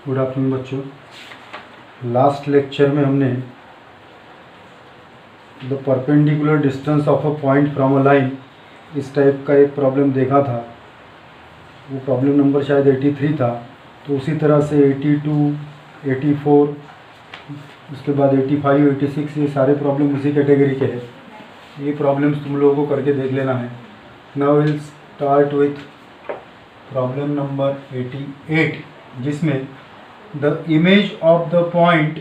Good afternoon बच्चों। Last lecture में हमने the perpendicular distance of a point from a line इस type का एक प्रॉब्लम देखा था। वो प्रॉब्लम नंबर शायद 83 था। तो उसी तरह से 82, 84, उसके बाद 85, 86 ये सारे प्रॉब्लम उसी कैटेगरी के हैं। ये प्रॉब्लम्स तुम लोगों को करके देख लेना है। Now will start with problem number 88, जिसमें the image of the point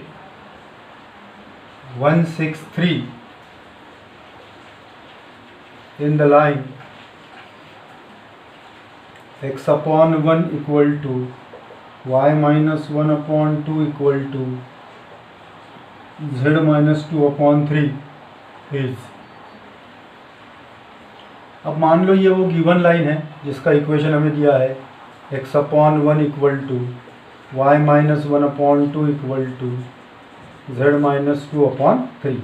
163 in the line x upon 1 equal to y minus 1 upon 2 equal to z minus 2 upon 3 is। अब मान लो ये वो गिवन लाइन है जिसका इक्वेशन हमें दिया है x upon 1 equal to y minus 1 upon 2 equal to z minus 2 upon 3,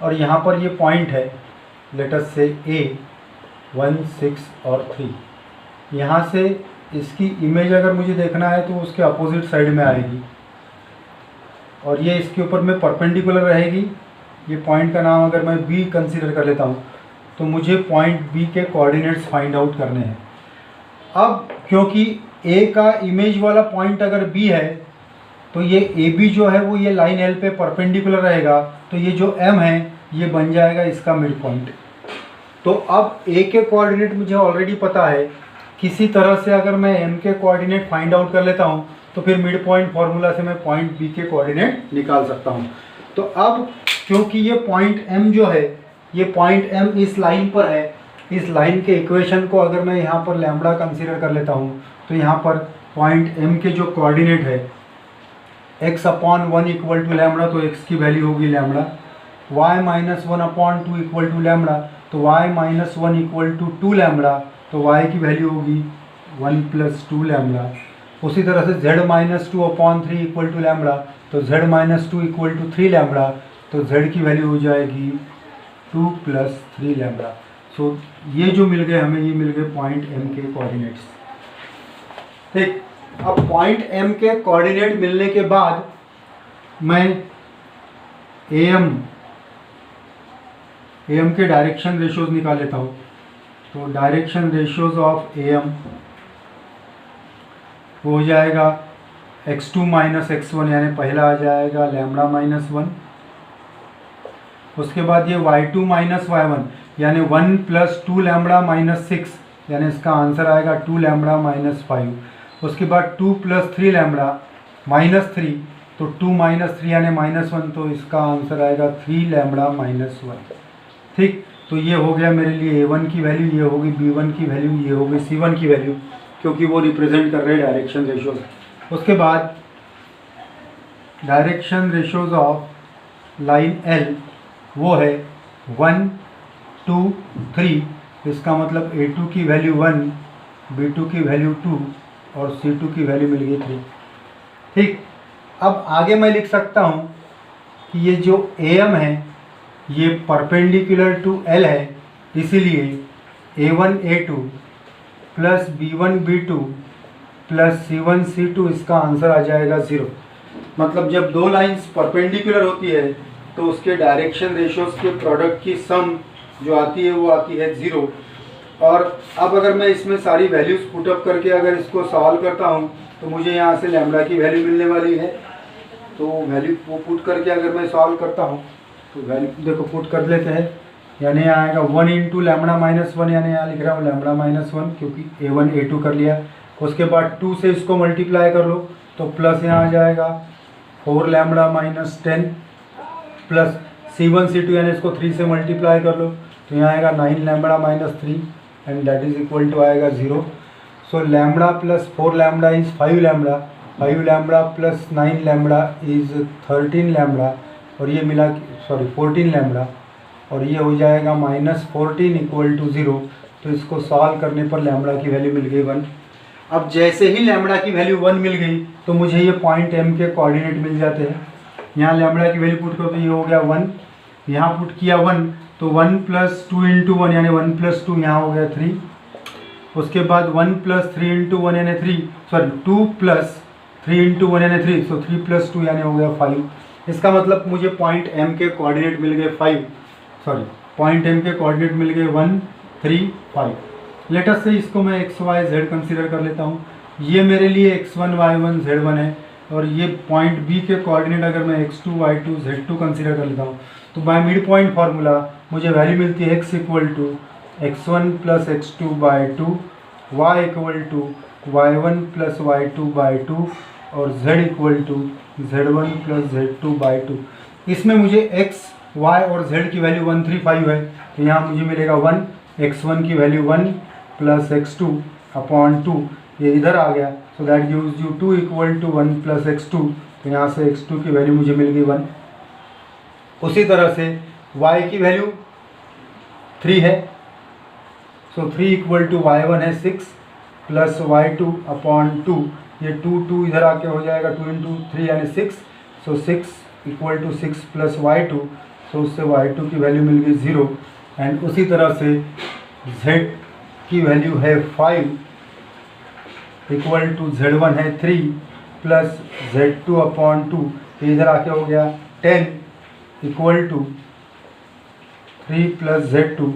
और यहाँ पर ये पॉइंट है लेट अस से a 1, 6 और 3। यहाँ से इसकी इमेज अगर मुझे देखना है तो उसके अपोजिट साइड में आएगी और ये इसके ऊपर में परपेंडिकुलर रहेगी। ये पॉइंट का नाम अगर मैं b कंसीडर कर लेता हूँ तो मुझे पॉइंट b के कोऑर्डिनेट्स फाइंड आउट करने हैं। अब क्योंकि a का इमेज वाला पॉइंट अगर b है तो ये AB जो है वो ये लाइन L पे परपेंडिकुलर रहेगा, तो ये जो M है ये बन जाएगा इसका मिड पॉइंट। तो अब A के कोऑर्डिनेट मुझे ऑलरेडी पता है, किसी तरह से अगर मैं M के कोऑर्डिनेट फाइंड आउट कर लेता हूँ तो फिर मिड पॉइंट फार्मूला से मैं पॉइंट B के कोऑर्डिनेट निकाल सकता हूँ। तो अब क्योंकि ये पॉइंट M जो है, ये पॉइंट M इस लाइन पर है, इस लाइन के इक्वेशन को अगर मैं यहाँ पर लैम्बडा कंसीडर कर लेता हूँ तो यहाँ पर पॉइंट M के जो कोऑर्डिनेट है x upon 1 equal to lambda, तो x की वैल्यू होगी lambda. y minus 1 upon 2 equal to lambda, तो y minus 1 equal to 2 lambda, तो y की वैल्यू होगी 1 प्लस 2 लैम्बडा। उसी तरह से z minus 2 upon 3 equal to lambda, तो z minus 2 equal to 3 lambda, तो z की वैल्यू हो जाएगी 2 प्लस 3 लैम्बडा। सो ये जो मिल गए हमें, ये मिल गए पॉइंट M के कोऑर्डिनेट्स। ठीक, अब पॉइंट M के कोऑर्डिनेट मिलने के बाद मैं AM के डायरेक्शन रेशियोज निकाल लेता हूँ। तो डायरेक्शन रेशियोज ऑफ AM हो जाएगा x2 माइनस x1, यानी पहला आ जाएगा लैम्बडा माइनस 1। उसके बाद ये y2 माइनस y1 यानी 1 प्लस 2 लैम्बडा माइनस 6, यानी इसका आंसर आएगा 2 लैम्बडा माइनस 5। उसके बाद 2 प्लस 3 लैम्बडा माइनस 3, तो 2 माइनस 3 यानी माइनस 1, तो इसका आंसर आएगा 3 लैम्बडा माइनस 1। ठीक, तो ये हो गया मेरे लिए A1 की वैल्यू, ये होगी B1 की वैल्यू, ये होगी C1 की वैल्यू, क्योंकि वो रिप्रेजेंट कर रहे हैं डायरेक्शन रेशियोज। उसके बाद direction ratios of line L वो है 1, 2, 3। इसका मतलब A2 की वैल्यू 1, B2 की वैल्यू 2 और C2 की वैल्यू मिल गई 3। ठीक, अब आगे मैं लिख सकता हूँ कि ये जो AM है ये परपेंडिकुलर टू L है, इसीलिए A1 A2 plus B1 B2 plus C1 C2 इसका आंसर आ जाएगा 0। मतलब जब दो लाइंस परपेंडिकुलर होती है तो उसके डायरेक्शन रेशियोज के प्रोडक्ट की सम जो आती है वो आती है 0। और अब अगर मैं इसमें सारी वैल्यूज़ पुटअप करके अगर इसको सॉल्व करता हूँ तो मुझे यहाँ से लैम्बडा की वैल्यू मिलने वाली है। तो वैल्यू वो पुट करके अगर मैं सॉल्व करता हूँ तो वैल्यू देखो पुट कर लेते हैं, यानी आएगा 1 इंटू लैम्बडा माइनस 1, यानी यहाँ लिख रहा हूँ लैम्बडा माइनस 1 क्योंकि A1 A2 कर लिया। उसके बाद 2 से इसको मल्टीप्लाई कर लो तो प्लस यहाँ आ जाएगा 4 lambda minus 10 plus C1 C2 यानी इसको 3 से मल्टीप्लाई कर लो तो यहाँ आएगा 9 lambda minus 3 and that is equal to आएगा 0। So lambda plus 4 lambda is 5 lambda, 5 lambda plus 9 lambda is 13 lambda, और ये मिला 14 लैम्बडा, और ये हो जाएगा माइनस 14 इक्वल टू 0। तो इसको सॉल्व करने पर लैम्बडा की वैल्यू मिल गई 1। अब जैसे ही लैम्बडा की वैल्यू 1 मिल गई तो मुझे ये पॉइंट M के कोऑर्डिनेट मिल जाते हैं। यहाँ लैम्बडा की वैल्यू पुट करो तो ये हो गया 1, यहाँ पुट किया 1 तो 1 प्लस 2 इंटू 1 यानी 1 प्लस 2 यहाँ हो गया 3। उसके बाद 1 प्लस 3 इंटू 1 यानी 3, सॉरी 2 प्लस 3 इंटू 1 यानी 3, सो 3 प्लस 2 यानी हो गया 5। इसका मतलब मुझे पॉइंट M के कोऑर्डिनेट मिल गए 5, सॉरी पॉइंट M के कोऑर्डिनेट मिल गए 1 3 5। लेटर से इसको मैं एक्स वाई जेड कंसिडर कर लेता हूँ। ये मेरे लिए x1 y1 z1 है, और ये पॉइंट B के कोऑर्डिनेट अगर मैं x2 y2 z2 कंसिडर कर लेता हूँ तो बाय मिड पॉइंट फार्मूला मुझे वैल्यू मिलती है x equal to x1 plus x2 by 2, y equal to y1 plus y2 by 2 और z equal to z1 plus z2 by 2। इसमें मुझे x, y और z की वैल्यू 1 3 5 है, तो यहाँ मुझे मिलेगा 1, x1 की वैल्यू 1 प्लस x2 अपॉन 2, ये इधर आ गया, so that gives you 2 equal to 1 plus x2, तो यहाँ से x2 की वैल्यू मुझे मिल गई 1। उसी तरह से y की वैल्यू 3 है, सो 3 इक्वल टू y1 है 6 प्लस y2 अपॉन 2, ये 2 इधर आके हो जाएगा 2 इंटू 3 यानी 6, सो 6 इक्वल टू 6 प्लस y2, तो उससे y2 की वैल्यू मिल गई 0। एंड उसी तरह से z की वैल्यू है 5 इक्वल टू z1 है 3 प्लस z2 अपॉन 2, तो इधर आके हो गया 10 इक्वल टू 3 प्लस z2,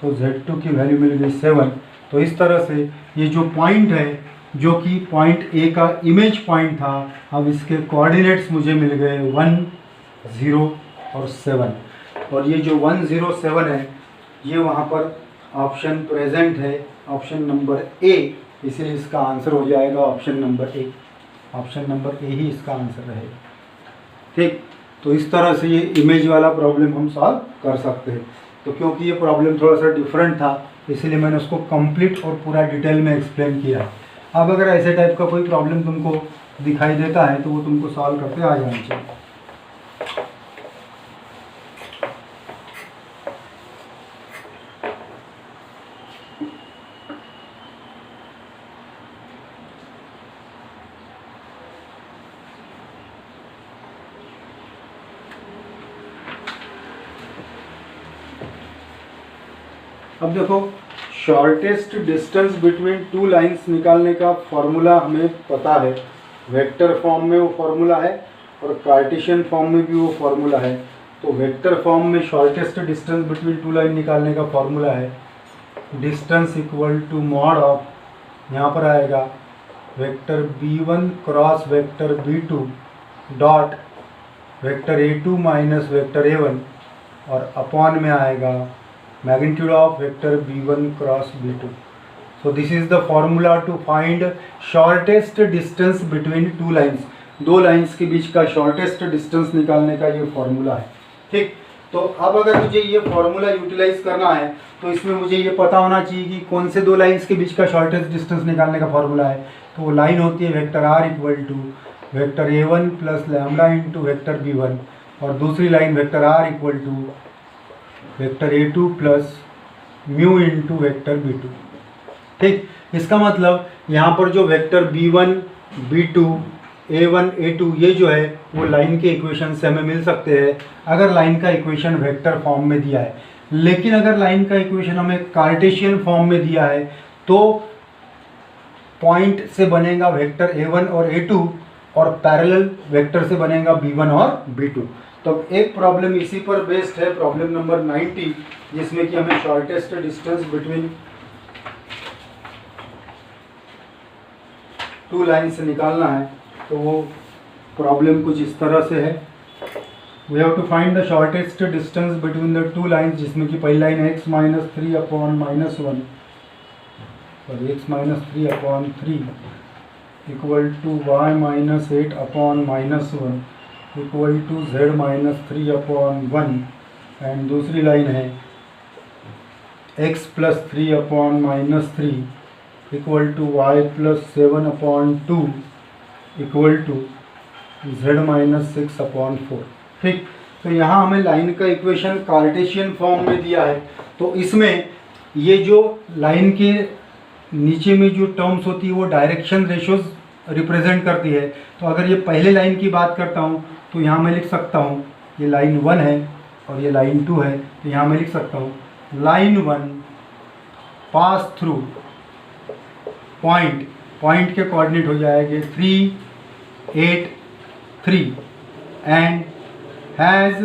तो z2 की वैल्यू मिल गई 7। तो इस तरह से ये जो पॉइंट है, जो कि पॉइंट A का इमेज पॉइंट था, अब इसके कोऑर्डिनेट्स मुझे मिल गए 1 0 और 7, और ये जो 1 0 7 है ये वहाँ पर ऑप्शन प्रेजेंट है, ऑप्शन नंबर A, इसीलिए इसका आंसर हो जाएगा option number A। Option number A ही इसका आंसर रहेगा। ठीक, तो इस तरह से ये इमेज वाला प्रॉब्लम हम सॉल्व कर सकते हैं। तो क्योंकि ये प्रॉब्लम थोड़ा सा डिफरेंट था, इसलिए मैंने उसको कंप्लीट और पूरा डिटेल में एक्सप्लेन किया। अब अगर ऐसे टाइप का कोई प्रॉब्लम तुमको दिखाई देता है तो वो तुमको सॉल्व करते आ जाना चाहिए। अब देखो, shortest distance between two lines निकालने का फॉर्मूला हमें पता है, वेक्टर फॉर्म में वो फॉर्मूला है और कार्टेशियन फॉर्म में भी वो फॉर्मूला है। तो वेक्टर फॉर्म में shortest distance between two line निकालने का फॉर्मूला है distance equal to mod of, यहाँ पर आएगा vector b1 cross vector b2 dot vector a2 minus vector a1, और अपॉन में आएगा magnitude of vector b1 cross b2. So this is the formula to find shortest distance between two lines. दो lines के बीच का shortest distance निकालने का ये formula है। ठीक, तो अब अगर मुझे ये फॉर्मूला यूटिलाइज करना है तो इसमें मुझे ये पता होना चाहिए कि कौन से दो लाइंस के बीच का शॉर्टेस्ट डिस्टेंस निकालने का फॉर्मूला है। तो वो लाइन होती है vector r equal to vector a1 plus lambda into vector b1, और दूसरी line vector r equal to vector a2 plus mu into vector b2। ठीक, इसका मतलब यहाँ पर जो vector b1 b2 a1 a2 ये जो है वो लाइन के इक्वेशन से हमें मिल सकते हैं अगर लाइन का इक्वेशन वेक्टर फॉर्म में दिया है। लेकिन अगर लाइन का इक्वेशन हमें कार्टेशियन फॉर्म में दिया है तो पॉइंट से बनेगा वेक्टर a1 और a2 और पैरेलल वेक्टर से बनेगा b1 और b2। तो एक प्रॉब्लम इसी पर बेस्ड है, प्रॉब्लम नंबर 90, जिसमें कि हमें shortest distance between two lines निकालना है। तो वो प्रॉब्लम कुछ इस तरह से है, we have to find the shortest distance between the two lines, जिसमें कि पहली लाइन है x माइनस 3 अपॉन माइनस 1 और x minus 3 upon 3 equal to y minus 8 upon minus 1 equal to z minus 3 upon 1, and दूसरी line है x plus 3 upon minus 3 equal to y plus 7 upon 2 equal to z minus 6 upon 4। ठीक, तो यहाँ हमें line का equation Cartesian form में दिया है, तो इसमें ये जो लाइन के नीचे में जो टर्म्स होती है वो डायरेक्शन रेशोज रिप्रेजेंट करती है। तो अगर ये पहले लाइन की बात करता हूँ तो यहाँ मैं लिख सकता हूँ ये लाइन 1 है और ये लाइन 2 है, तो यहाँ मैं लिख सकता हूँ line 1 pass through point, point के कोऑर्डिनेट हो जाएंगे 3 8 3 and has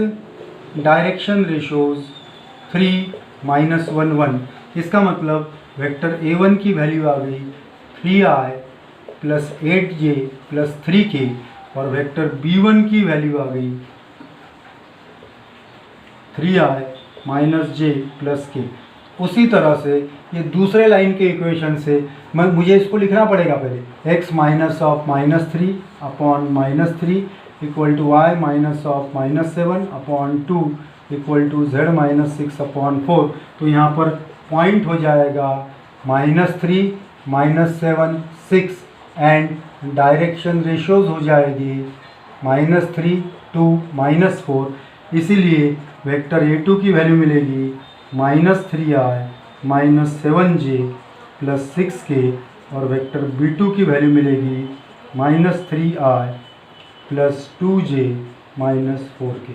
डायरेक्शन रेशोज 3 -1 1। इसका मतलब वेक्टर A1 की वैल्यू आ गई 3i plus 8j plus 3k और वेक्टर B1 की वैल्यू आ गई 3i माइनस जे प्लस के। उसी तरह से ये दूसरे लाइन के इक्वेशन से मुझे इसको लिखना पड़ेगा पहले x minus of -3 upon -3 equal to y minus of -7 upon 2 equal to z minus 6 upon 4। तो यहाँ पर पॉइंट हो जाएगा -3 -7 6 एंड डायरेक्शन रेशोज हो जाएगी -3 2 -4। इसीलिए वेक्टर A2 की वैल्यू मिलेगी -3i -7j प्लस 6k और वेक्टर B2 की वैल्यू मिलेगी -3i plus 2j minus 4k।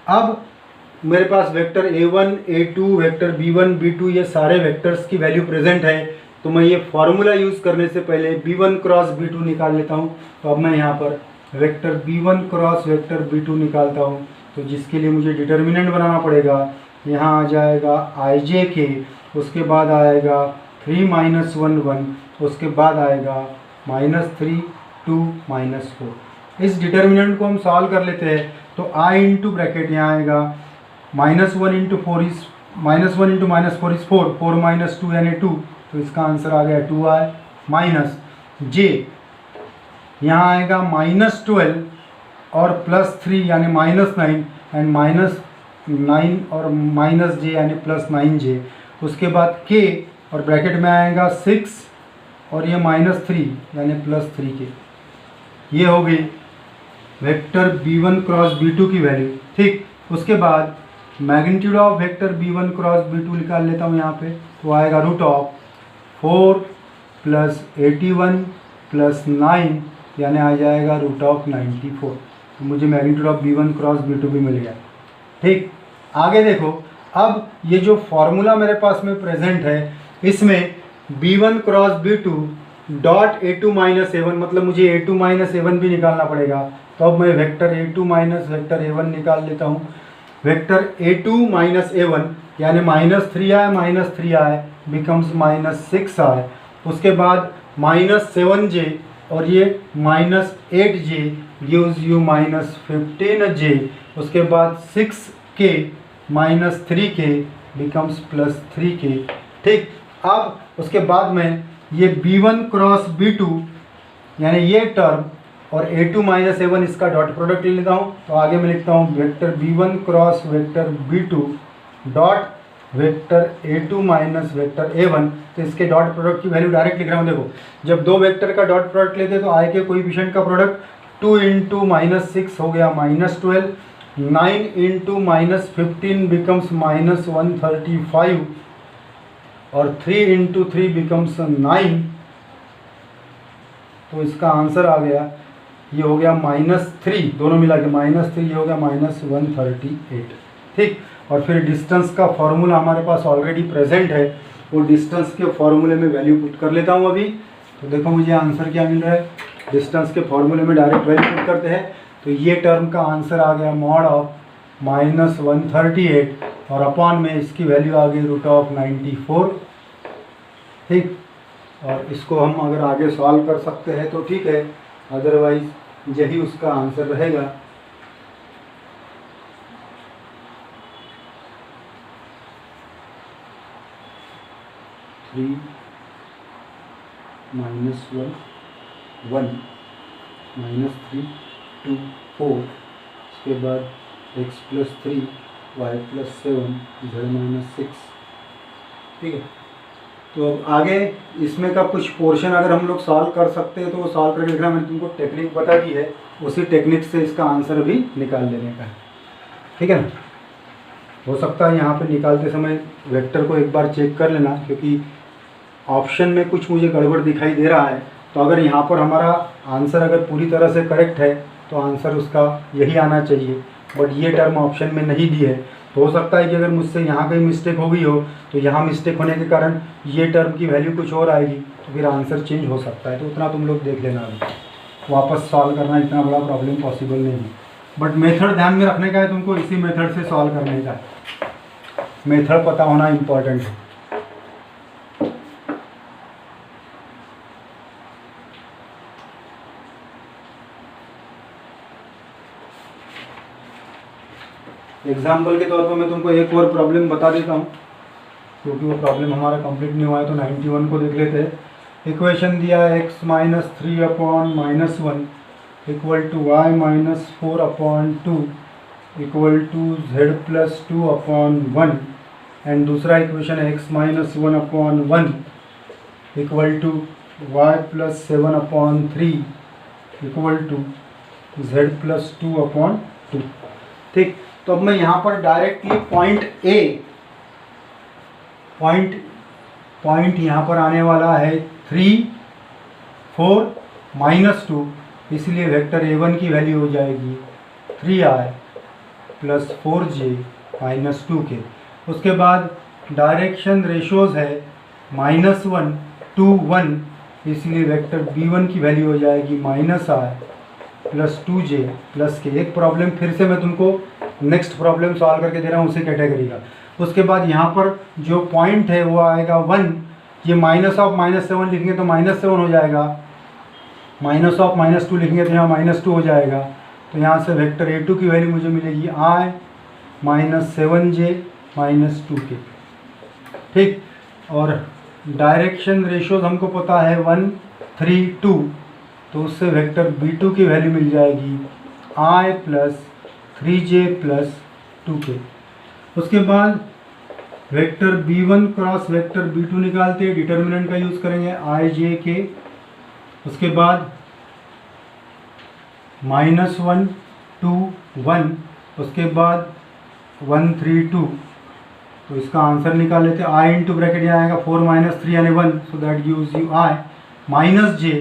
अब मेरे पास vector A1 A2 vector B1 B2 ये सारे वेक्टर्स की वैल्यू प्रेजेंट है। तो मैं ये फार्मूला यूज़ करने से पहले B1 क्रॉस B2 निकाल लेता हूँ। तो अब मैं यहाँ पर vector B1 cross vector B2 निकालता हूँ, तो जिसके लिए मुझे डिटर्मिनेंट बनाना पड़ेगा। यहाँ आ जाएगा ij के, उसके बाद आएगा 3 -1 1, उसके बाद आएगा -3 2 -4। इस डिटर्मिनेंट को हम सॉल्व कर लेते हैं। तो i इंटू ब्रैकेट यहाँ आएगा -1 इंटू 4 इज -1 इंटू -4 इज 4 4 -2 यानी 2। तो इसका आंसर आ गया 2i माइनस j यहाँ आएगा -12 और +3 यानी -9 एंड -9 और -j यानी +9j। उसके बाद k और ब्रैकेट में आएगा 6 और ये -3 यानी +3k। ये हो गई वेक्टर B1 क्रॉस B2 की वैल्यू। ठीक, उसके बाद magnitude of vector B1 cross B2 निकाल लेता हूँ यहाँ पे। तो आएगा √4 + 81 + 9 यानी आ जाएगा √94। तो मुझे magnitude of B1 cross B2 भी मिल गया। ठीक, आगे देखो। अब ये जो फॉर्मूला मेरे पास में प्रेजेंट है, इसमें B1 cross B2 dot A2 minus A1, मतलब मुझे A2 माइनस A1 भी निकालना पड़ेगा। तो अब मैं vector A2 minus vector A1 निकाल लेता हूँ। वेक्टर A2 माइनस A1 यानी -3i बिकम्स -6i। उसके बाद -7j और ये -8j गिव्स यू -15j। उसके बाद 6k -3k बिकम्स +3k। ठीक, अब उसके बाद में ये B1 क्रॉस B2 यानी ये टर्म और A2 माइनस A1 इसका डॉट प्रोडक्ट ले लेता हूँ। तो आगे मैं लिखता हूँ vector B1 cross vector B2 dot vector A2 minus vector A1। तो इसके डॉट प्रोडक्ट की वैल्यू डायरेक्ट लिख रहा हूँ। देखो, जब दो वेक्टर का डॉट प्रोडक्ट लेते हैं तो आई के कोएफिशिएंट का प्रोडक्ट 2 इंटू -6 हो गया -12, 9 इंटू -15 बिकम्स -135 और 3 इंटू 3 बिकम्स 9। तो इसका आंसर आ गया, ये हो गया -3, दोनों मिला के -3, ये हो गया -138। ठीक, और फिर डिस्टेंस का फॉर्मूला हमारे पास ऑलरेडी प्रेजेंट है। वो डिस्टेंस के फॉर्मूले में वैल्यू पुट कर लेता हूँ अभी। तो देखो मुझे आंसर क्या मिल रहा है। डिस्टेंस के फॉर्मूले में डायरेक्ट वैल्यू पुट करते हैं। तो ये टर्म का आंसर आ गया मॉड ऑफ -138 और अपॉन में इसकी वैल्यू आ गई √94। ठीक, और इसको हम अगर आगे सॉल्व कर सकते हैं तो ठीक है, अदरवाइज यही उसका आंसर रहेगा। -1 -1 -3 2 4, उसके बाद x + 3 y + 7 z - 6। ठीक है, तो अब आगे इसमें का कुछ पोर्शन अगर हम लोग सॉल्व कर सकते हैं तो वो सॉल्व करके लिखना। मैंने तुमको टेक्निक बता दी है, उसी टेक्निक से इसका आंसर भी निकाल लेने का है। ठीक है ना। हो सकता है यहाँ पे निकालते समय वेक्टर को एक बार चेक कर लेना, क्योंकि ऑप्शन में कुछ मुझे गड़बड़ दिखाई दे रहा है। तो अगर यहाँ पर हमारा आंसर अगर पूरी तरह से करेक्ट है तो आंसर उसका यही आना चाहिए, बट ये टर्म ऑप्शन में नहीं दी है। तो हो सकता है कि अगर मुझसे यहाँ कहीं मिस्टेक हो गई हो तो यहाँ मिस्टेक होने के कारण ये टर्म की वैल्यू कुछ और आएगी, तो फिर आंसर चेंज हो सकता है। तो उतना तुम लोग देख लेना अभी। वापस सॉल्व करना इतना बड़ा प्रॉब्लम पॉसिबल नहीं है, बट मेथड ध्यान में रखने का है तुमको, इसी मेथड से सॉल्व करने का है, मेथड पता होना इम्पोर्टेंट है। एग्जाम्पल के तौर पर मैं तुमको एक और प्रॉब्लम बता देता हूँ, क्योंकि वो प्रॉब्लम हमारा कंप्लीट नहीं हुआ है। तो 91 को देख लेते हैं। इक्वेशन दिया है x minus 3 upon minus 1 equal to y minus 4 upon 2 equal to z plus 2 upon 1, and दूसरा इक्वेशन है x minus 1 upon 1 equal to y plus 7 upon 3 equal to z plus 2 upon 2। ठीक, तो अब मैं यहाँ पर डायरेक्टली पॉइंट यहाँ पर आने वाला है 3 4 माइनस 2, इसलिए वेक्टर a1 की वैल्यू हो जाएगी 3i plus 4j minus 2k। उसके बाद डायरेक्शन रेशोज है -1 2 1, इसलिए वेक्टर b1 की वैल्यू हो जाएगी -i plus 2j plus k। एक प्रॉब्लम फिर से मैं तुमको नेक्स्ट प्रॉब्लम सॉल्व करके दे रहा हूँ उसी कैटेगरी का। उसके बाद यहाँ पर जो पॉइंट है वो आएगा 1, ये माइनस ऑफ -7 लिखेंगे तो -7 हो जाएगा, माइनस ऑफ -2 लिखेंगे तो यहाँ -2 हो जाएगा। तो यहाँ से वेक्टर a2 की वैल्यू मुझे मिलेगी i minus 7j minus 2k। ठीक, और डायरेक्शन रेशोज हमको पता है 1 3 2, तो उससे वेक्टर b2 की वैल्यू मिल जाएगी i plus 3j plus 2k। उसके बाद vector b1 cross vector b2 निकालते हैं, डिटर्मिनेंट का यूज़ करेंगे i j k। उसके बाद -1 2 1, उसके बाद 1 3 2, तो इसका आंसर निकाल लेते हैं। i इंटू ब्रैकेट यहाँ आएगा 4 माइनस 3 यानी 1, सो that gives you i minus j,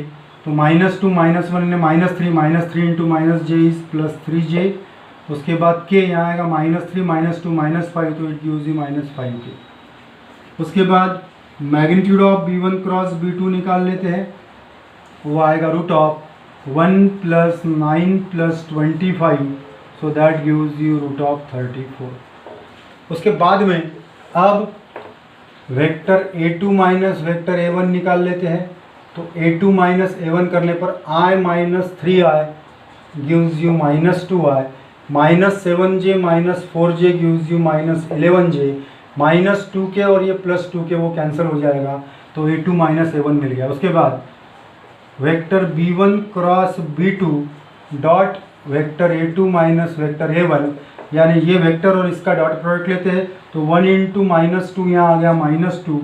तो -2 -1 यानी -3 into minus j is plus 3j। उसके बाद k यहाँ आएगा -3 -2 -5, तो इट गिव्स यू -5k। उसके बाद magnitude of b1 cross b2 निकाल लेते हैं, वो आएगा √1 plus 9 plus 25, so that gives you √34। उसके बाद में अब vector a2 minus vector a1 निकाल लेते हैं, तो a2 माइनस a1 करने पर i minus 3i gives you -2i, minus 7j minus 4j gives you -11j, minus 2k और ये प्लस 2k वो कैंसिल हो जाएगा, तो a2 माइनस a1 मिल गया। उसके बाद vector b1 cross b2 dot vector a2 minus vector a1, यानी ये वेक्टर और इसका डॉट प्रोडक्ट लेते हैं, तो 1 इंटू -2 यहाँ आ गया -2,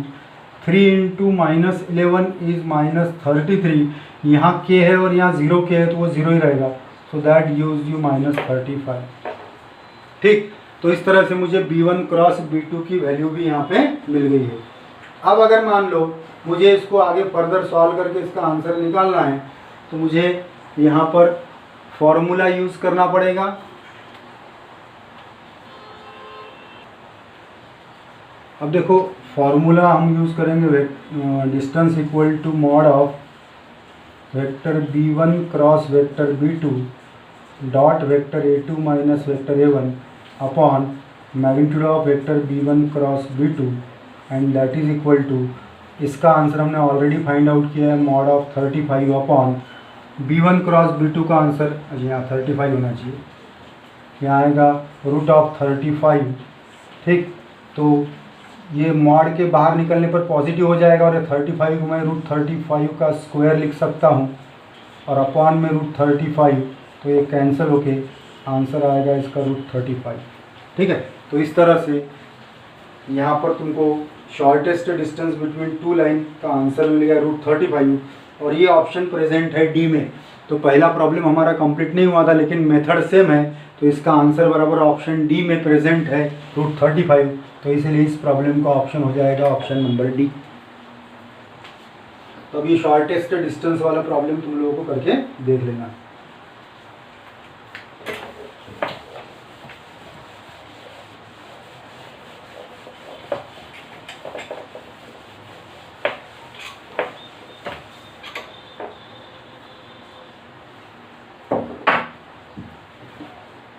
3 इंटू -11 इज -33, यहाँ k है और यहाँ 0k है तो वो 0 ही रहेगा, सो दैट गिव्स यू -35। ठीक, तो इस तरह से मुझे b1 क्रॉस b2 की वैल्यू भी यहाँ पे मिल गई है। अब अगर मान लो मुझे इसको आगे फर्दर सॉल्व करके इसका आंसर निकालना है, तो मुझे यहाँ पर फॉर्मूला यूज़ करना पड़ेगा। अब देखो फॉर्मूला हम यूज़ करेंगे distance equal to mod of vector b1 cross vector b2 dot vector a2 minus vector a1 upon magnitude of vector b1 cross b2, and that is equal to, इसका answer हमने already find out किया है, mod of 35 upon b1 cross b2 का answer यहाँ 35 होना चाहिए, यहाँ आएगा √35। ठीक, तो ये मॉड के बाहर निकलने पर पॉजिटिव हो जाएगा और 35 को मैं √35 का स्क्वायर लिख सकता हूँ और अपॉन में √35, तो ये कैंसिल होके आंसर आएगा इसका √35। ठीक है, तो इस तरह से यहाँ पर तुमको shortest distance between two line का आंसर मिल गया √35, और ये ऑप्शन प्रेजेंट है डी में। तो पहला प्रॉब्लम हमारा कंप्लीट नहीं हुआ था लेकिन मेथड सेम है, तो इसका आंसर बराबर ऑप्शन डी में प्रेजेंट है √35, तो इसलिए इस प्रॉब्लम का ऑप्शन हो जाएगा ऑप्शन नंबर डी। तो अब ये शॉर्टेस्ट डिस्टेंस वाला प्रॉब्लम तुम लोगों को करके देख लेना।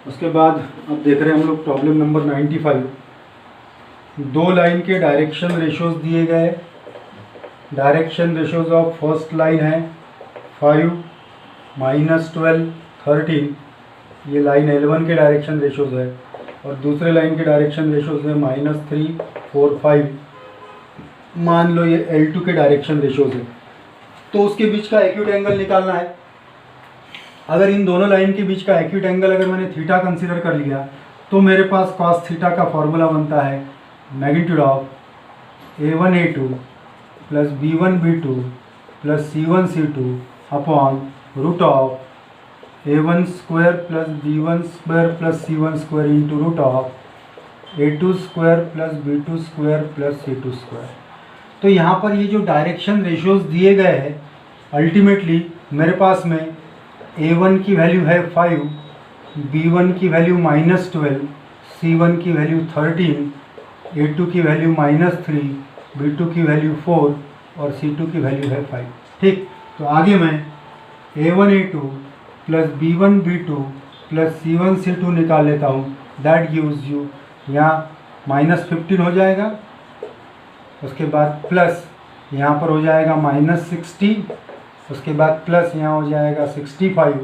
उसके बाद अब देख रहे हैं हम लोग प्रॉब्लम नंबर 95। दो लाइन के डायरेक्शन रेशोज दिए गए। Direction ratios of first line है 5 -12 13, ये लाइन L1 के डायरेक्शन रेशोज है, और दूसरे लाइन के डायरेक्शन रेशोज है -3 4 5। मान लो ये L2 के डायरेक्शन रेशोज है, तो उसके बीच का एक्यूट एंगल निकालना है। अगर इन दोनों लाइन के बीच का एक्यूट एंगल अगर मैंने थीटा कंसीडर कर लिया तो मेरे पास कॉस थीटा का फॉर्मूला बनता है magnitude of A1 A2 plus B1 B2 plus C1 C2 upon root of A1 square plus B1 square plus C1 square into root of A2 square plus B2 square plus C2 square. तो यहाँ पर ये जो direction ratios दिए गए हैं, ultimately मेरे पास में A1 की वैल्यू है 5, B1 की वैल्यू -12, C1 की वैल्यू 13, A2 की वैल्यू -3, B2 की वैल्यू 4 और C2 की वैल्यू है 5। ठीक, तो आगे मैं A1 A2 plus B1 B2 plus C1 C2 निकाल लेता हूँ। दैट गिव्स यू, यहाँ -15 हो जाएगा, उसके बाद प्लस यहाँ पर हो जाएगा -60, उसके बाद प्लस यहाँ हो जाएगा 65,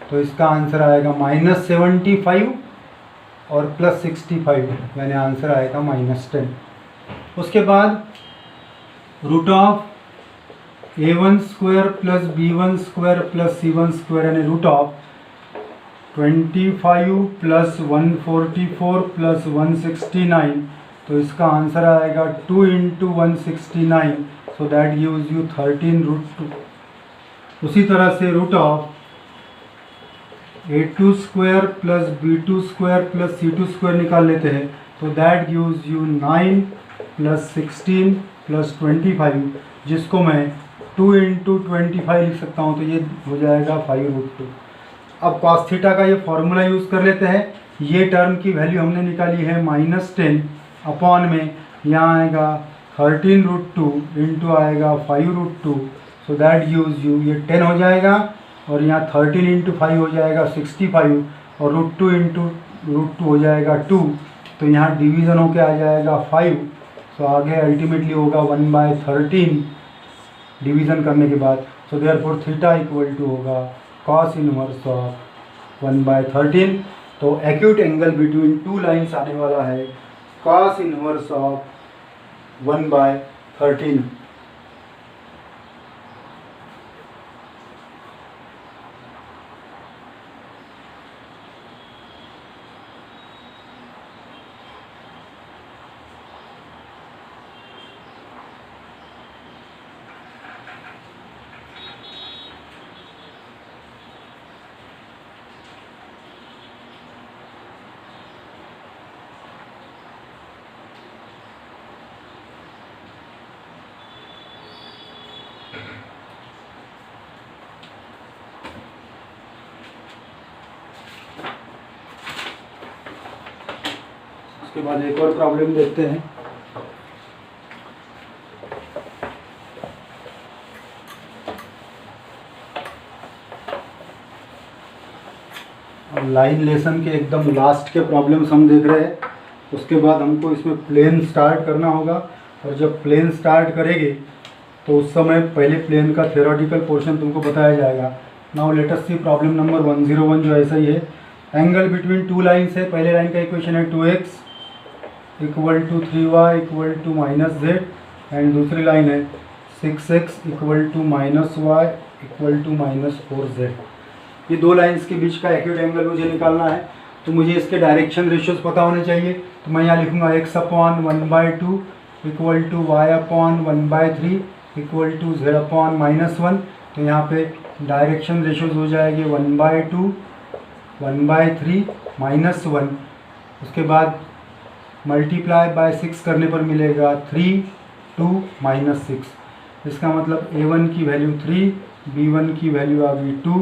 तो इसका आंसर आएगा -75 और प्लस 65, यानी आंसर आएगा -10। उसके बाद root of A1 square plus B1 square plus C1 square यानी रूट ऑफ 25 प्लस 144 प्लस 169, तो इसका आंसर आएगा 2 into 169, so that gives you 13√2। उसी तरह से root of A2 square plus B2 square plus C2 square निकाल लेते हैं, तो that gives you 9 plus 16 plus 25, जिसको मैं 2 इंटू 25 लिख सकता हूँ, तो ये हो जाएगा 5√2। अब cos थीटा का ये फॉर्मूला यूज़ कर लेते हैं। ये टर्म की वैल्यू हमने निकाली है -10, अपॉन में यहाँ आएगा 13√2 इंटू आएगा 5√2, सो दैट गिव्स यू, ये 10 हो जाएगा और यहाँ 13 इंटू 5 हो जाएगा 65 और √2 इंटू √2 हो जाएगा 2, तो यहाँ डिवीज़न होके आ जाएगा 5, तो आगे अल्टीमेटली होगा 1/13 डिवीज़न करने के बाद। So therefore theta equal to होगा cos इनवर्स ऑफ 1/13। तो acute angle between two lines आने वाला है cos इनवर्स ऑफ 1/13। उसके बाद एक और प्रॉब्लम देखते हैं। लाइन लेसन के एकदम लास्ट के प्रॉब्लम्स हम देख रहे हैं। उसके बाद हमको इसमें प्लेन स्टार्ट करना होगा, और जब प्लेन स्टार्ट करेंगे तो उस समय पहले प्लेन का थ्योरेटिकल पोर्शन तुमको बताया जाएगा। नाउ लेट अस सी प्रॉब्लम नंबर 101, जो ऐसा ही है। एंगल बिटवीन टू लाइन्स है। पहले लाइन का इक्वेशन है 2x equal to 3y equal to -z, and दूसरी लाइन है 6x equal to -y equal to -4z। ये दो लाइन्स के बीच का एक्यूट एंगल मुझे निकालना है, तो मुझे इसके डायरेक्शन रेशियोज पता होने चाहिए। तो मैं यहाँ लिखूँगा x/1/2 equal to y/1/3 equal to z/-1। तो यहाँ पे डायरेक्शन रेशियोज हो जाएगी 1/2 1/3 -1। उसके बाद मल्टीप्लाई बाय 6 करने पर मिलेगा 3 2 -6। इसका मतलब A1 की वैल्यू 3, B1 की वैल्यू आ गई 2,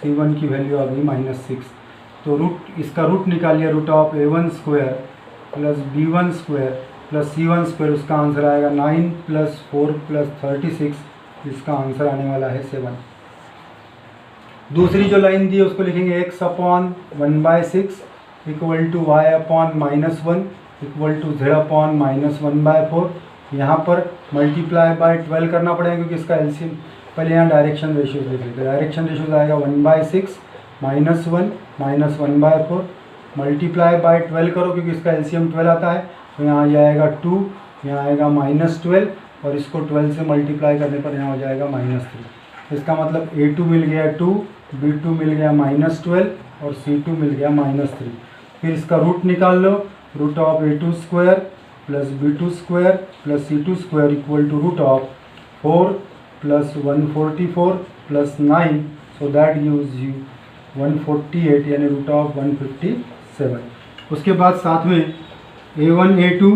C1 की वैल्यू आ गई -6। तो इसका रूट निकालिए, root of A1 square plus B1 square plus C1 square, उसका आंसर आएगा 9 + 4 + 36, इसका आंसर आने वाला है 7। दूसरी जो लाइन दी है उसको लिखेंगे x/1/6 equal to y upon -1 equal to z upon -1/4। यहाँ पर मल्टीप्लाई बाय 12 करना पड़ेगा क्योंकि इसका एलसीएम, पहले यहाँ डायरेक्शन रेशियो देख लेते हैं। डायरेक्शन रेशियो आएगा 1/6 -1 -1/4 मल्टीप्लाई बाय 12 करो क्योंकि इसका एलसीएम 12 आता है, तो यहाँ आ जाएगा 2, यहाँ आएगा -12 और इसको 12 से मल्टीप्लाई करने पर यहाँ हो जाएगा -3। इसका मतलब A2 मिल गया 2, B2 मिल गया -12 और C2 मिल गया -3। फिर इसका रूट निकाल लो, root of A2 square plus B2 square plus C2 square equal to root of 4 plus 144 plus 9, so that gives you 148 यानी रूट ऑफ 157। उसके बाद साथ में A1 A2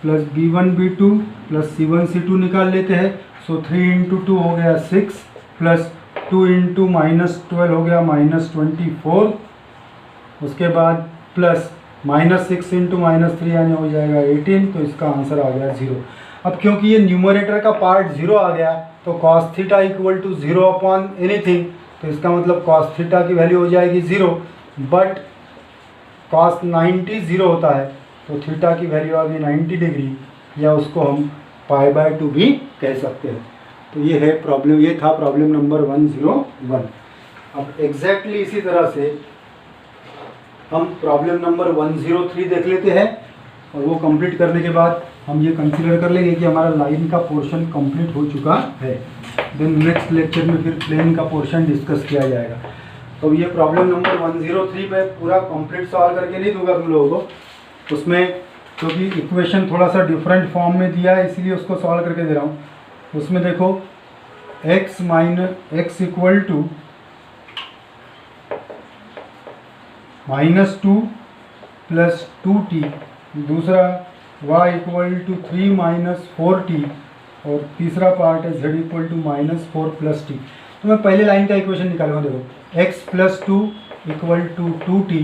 plus B1 B2 plus C1 C2 निकाल लेते हैं। सो 3 इंटू 2 हो गया 6 प्लस 2 इंटू -12 हो गया -24। उसके बाद प्लस -6 इंटू -3 यानी हो जाएगा 18, तो इसका आंसर आ गया 0। अब क्योंकि ये न्यूमरेटर का पार्ट 0 आ गया तो cos theta equal to 0 upon anything, तो इसका मतलब cos थीटा की वैल्यू हो जाएगी 0, बट cos 90 0 होता है तो थीटा की वैल्यू आ गई 90 डिग्री, या उसको हम π/2 भी कह सकते हैं। तो ये है प्रॉब्लम, ये था प्रॉब्लम नंबर 101। अब एग्जैक्टली इसी तरह से हम प्रॉब्लम नंबर 103 देख लेते हैं, और वो कंप्लीट करने के बाद हम ये कंसीडर कर लेंगे कि हमारा लाइन का पोर्शन कंप्लीट हो चुका है। देन नेक्स्ट लेक्चर में फिर प्लेन का पोर्शन डिस्कस किया जाएगा। तो ये प्रॉब्लम नंबर 103 में पूरा कंप्लीट सॉल्व करके नहीं दूंगा तुम लोगों को, उसमें क्योंकि इक्वेशन थोड़ा सा डिफरेंट फॉर्म में दिया है इसलिए उसको सॉल्व करके दे रहा हूँ। उसमें देखो x equal to -2 plus 2t, दूसरा y इक्वल टू 3 -4t, और तीसरा पार्ट है z equal to -4 plus t। तो मैं पहले लाइन का इक्वेशन निकालूंगा। देखो x plus 2 equal to 2t,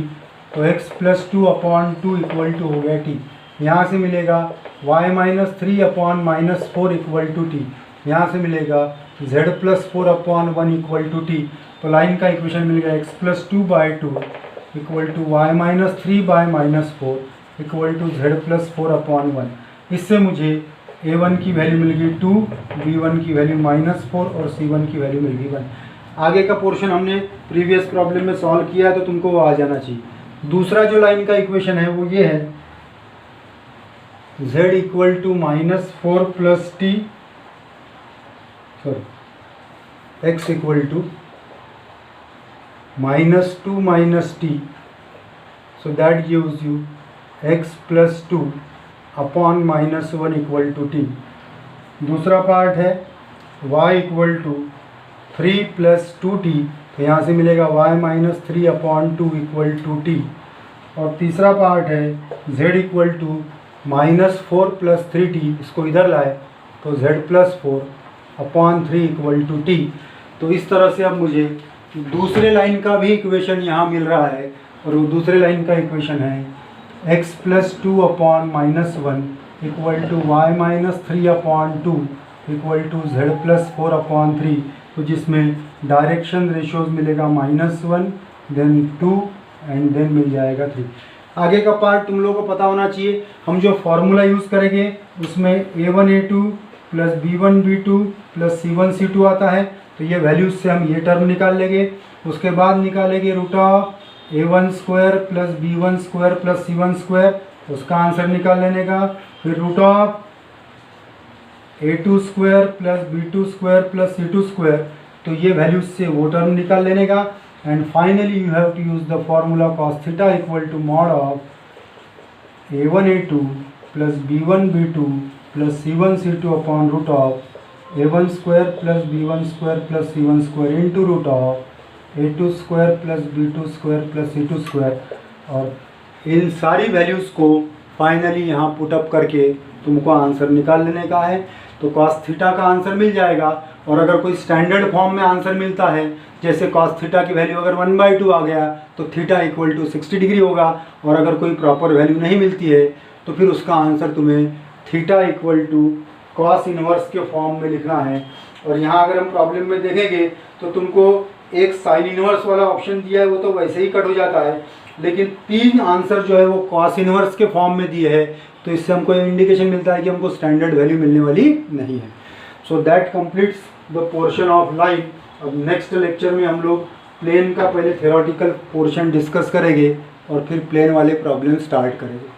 तो x plus 2 upon 2 equal to हो गया t। यहाँ से मिलेगा y minus 3 upon -4 equal to t, यहाँ से मिलेगा z plus 4 upon 1 equal to t। तो लाइन का इक्वेशन मिल गया x plus 2/2 equal to y minus 3/-4 equal to z plus 4 upon 1। इससे मुझे a1 की वैल्यू मिल गई 2, b1 की वैल्यू -4 और c1 की वैल्यू मिल गई 1। आगे का पोर्शन हमने प्रीवियस प्रॉब्लम में सॉल्व किया है तो तुमको वो आ जाना चाहिए। दूसरा जो लाइन का इक्वेशन है वो ये है z equal to -4 plus t, sorry x equal to -2 minus t, so that gives you x plus 2 upon -1 equal to t। दूसरा पार्ट है y equal to 3 plus 2t, तो यहाँ से मिलेगा y minus 3 upon 2 equal to t। और तीसरा part है z equal to -4 plus 3t, इसको इधर लाए तो z plus 4 upon 3 equal to t। तो इस तरह से अब मुझे दूसरे लाइन का भी इक्वेशन यहाँ मिल रहा है, और वो दूसरे लाइन का इक्वेशन है x plus 2 upon -1 equal to y minus 3 upon 2 equal to z plus 4 upon 3, तो जिसमें डायरेक्शन रेशियोज मिलेगा -1 देन 2 एंड देन मिल जाएगा 3। आगे का पार्ट तुम लोगों को पता होना चाहिए। हम जो फॉर्मूला यूज़ करेंगे उसमें a1 a2 plus b1 b2 plus c1 c2 आता है, तो ये वैल्यूज से हम ये टर्म निकाल लेंगे। उसके बाद निकालेंगे root of a1 square plus b1 square plus c1 square, उसका आंसर निकाल लेने का। फिर root of a2 square plus b2 square plus c2 square, तो ये वैल्यूज से वो टर्म निकाल लेने का। And finally you have to use the formula cos theta equal to mod of a1 a2 plus b1 b2 plus c1 c2 upon root of a1 square plus b1 square plus c1 square into root of a2 square plus b2 square plus c2 square. और इन सारी values को finally यहाँ put up करके तुमको answer निकाल लेने का है। तो cos थीटा का आंसर मिल जाएगा। और अगर कोई स्टैंडर्ड फॉर्म में आंसर मिलता है, जैसे cos थीटा की वैल्यू अगर 1/2 आ गया तो थीटा इक्वल टू 60 डिग्री होगा। और अगर कोई प्रॉपर वैल्यू नहीं मिलती है तो फिर उसका आंसर तुम्हें theta equal to cos inverse के फॉर्म में लिखना है। और यहाँ अगर हम प्रॉब्लम में देखेंगे तो तुमको एक साइन इनवर्स वाला ऑप्शन दिया है वो तो वैसे ही कट हो जाता है, लेकिन 3 आंसर जो है वो कॉस इनवर्स के फॉर्म में दिए है, तो इससे हमको इंडिकेशन मिलता है कि हमको स्टैंडर्ड वैल्यू मिलने वाली नहीं है। So that completes the portion of line. अब नेक्स्ट लेक्चर में हम लोग प्लेन का पहले थ्योरेटिकल पोर्शन डिस्कस करेंगे और फिर प्लेन वाले प्रॉब्लम स्टार्ट करेंगे।